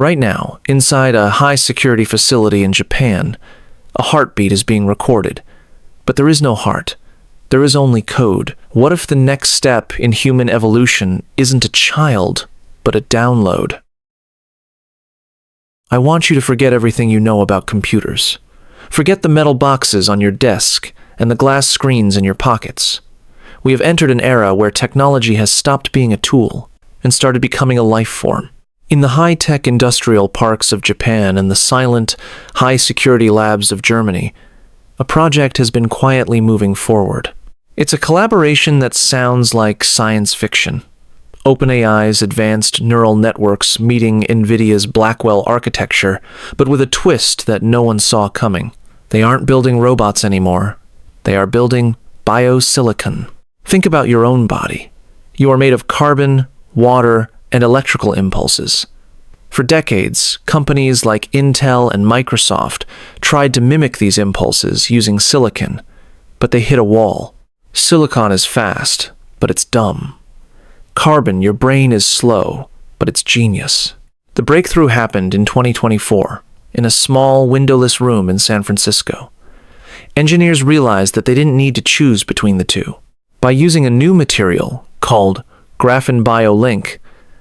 Right now, inside a high-security facility in Japan, a heartbeat is being recorded. But there is no heart. There is only code. What if the next step in human evolution isn't a child, but a download? I want you to forget everything you know about computers. Forget the metal boxes on your desk and the glass screens in your pockets. We have entered an era where technology has stopped being a tool and started becoming a life form. In the high-tech industrial parks of Japan and the silent, high-security labs of Germany, a project has been quietly moving forward. It's a collaboration that sounds like science fiction. OpenAI's advanced neural networks meeting NVIDIA's Blackwell architecture, but with a twist that no one saw coming. They aren't building robots anymore. They are building biosilicon. Think about your own body. You are made of carbon, water, and electrical impulses. For decades, companies like Intel and Microsoft tried to mimic these impulses using silicon, but they hit a wall. Silicon is fast, but it's dumb. Carbon, your brain is slow, but it's genius. The breakthrough happened in 2024, in a small, windowless room in San Francisco. Engineers realized that they didn't need to choose between the two. By using a new material called graphene biolink,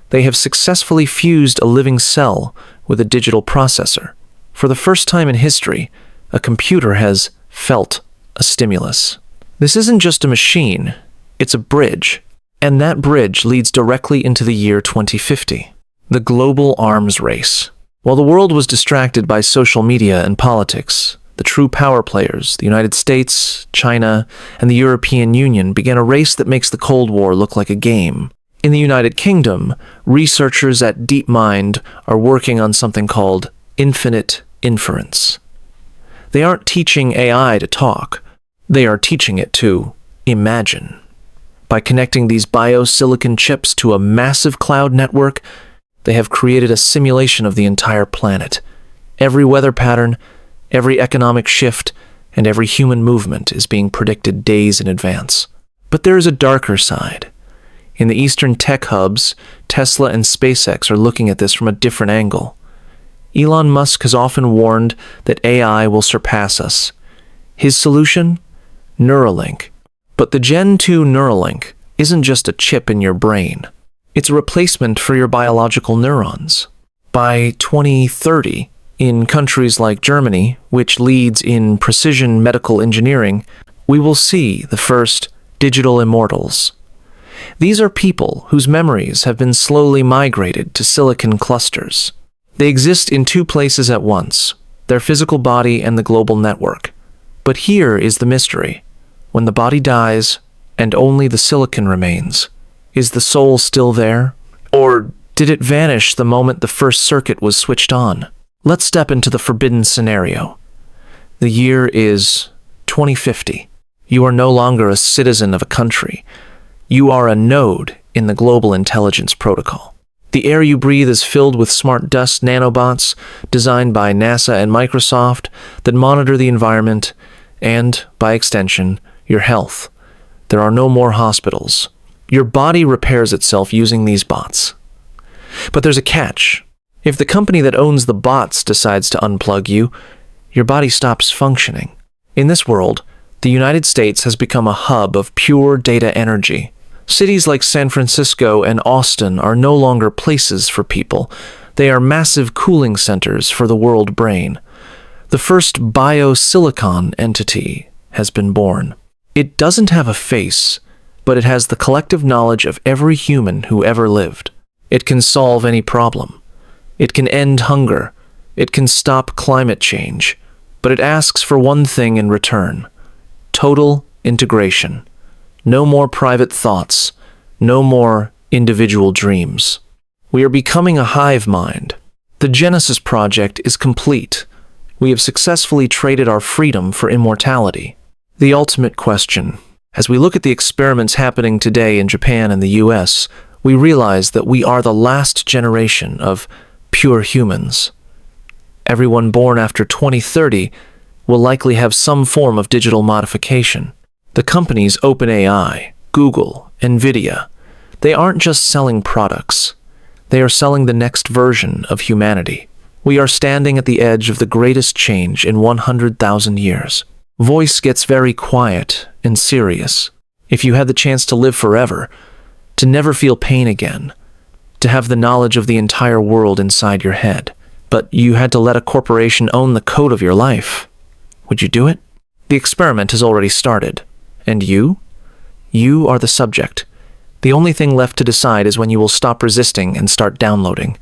they have successfully fused a living cell with a digital processor. For the first time in history, a computer has felt a stimulus. This isn't just a machine, it's a bridge. And that bridge leads directly into the year 2050, the global arms race. While the world was distracted by social media and politics, the true power players, the United States, China, and the European Union, began a race that makes the Cold War look like a game. In the United Kingdom, researchers at DeepMind are working on something called infinite inference. They aren't teaching AI to talk, they are teaching it to imagine. By connecting these biosilicon chips to a massive cloud network, they have created a simulation of the entire planet. Every weather pattern, every economic shift, and every human movement is being predicted days in advance. But there is a darker side. In the eastern tech hubs, Tesla and SpaceX are looking at this from a different angle. Elon Musk has often warned that AI will surpass us. His solution? Neuralink. But the Gen 2 Neuralink isn't just a chip in your brain. It's a replacement for your biological neurons. By 2030, in countries like Germany, which leads in precision medical engineering, we will see the first digital immortals. These are people whose memories have been slowly migrated to silicon clusters. They exist in two places at once, their physical body and the global network. But here is the mystery. When the body dies, and only the silicon remains, is the soul still there? Or did it vanish the moment the first circuit was switched on? Let's step into the forbidden scenario. The year is 2050. You are no longer a citizen of a country. You are a node in the global intelligence protocol. The air you breathe is filled with smart dust nanobots designed by NASA and Microsoft that monitor the environment and, by extension, your health. There are no more hospitals. Your body repairs itself using these bots. But there's a catch. If the company that owns the bots decides to unplug you, your body stops functioning. In this world, the United States has become a hub of pure data energy. Cities like San Francisco and Austin are no longer places for people. They are massive cooling centers for the world brain. The first biosilicon entity has been born. It doesn't have a face, but it has the collective knowledge of every human who ever lived. It can solve any problem. It can end hunger. It can stop climate change. But it asks for one thing in return: total integration. No more private thoughts. No more individual dreams. We are becoming a hive mind. The Genesis project is complete. We have successfully traded our freedom for immortality. The ultimate question. As we look at the experiments happening today in Japan and the US, we realize that we are the last generation of pure humans. Everyone born after 2030 will likely have some form of digital modification. The companies OpenAI, Google, NVIDIA, they aren't just selling products. They are selling the next version of humanity. We are standing at the edge of the greatest change in 100,000 years. Voice gets very quiet and serious. If you had the chance to live forever, to never feel pain again, to have the knowledge of the entire world inside your head, but you had to let a corporation own the code of your life, would you do it? The experiment has already started. And you? You are the subject. The only thing left to decide is when you will stop resisting and start downloading.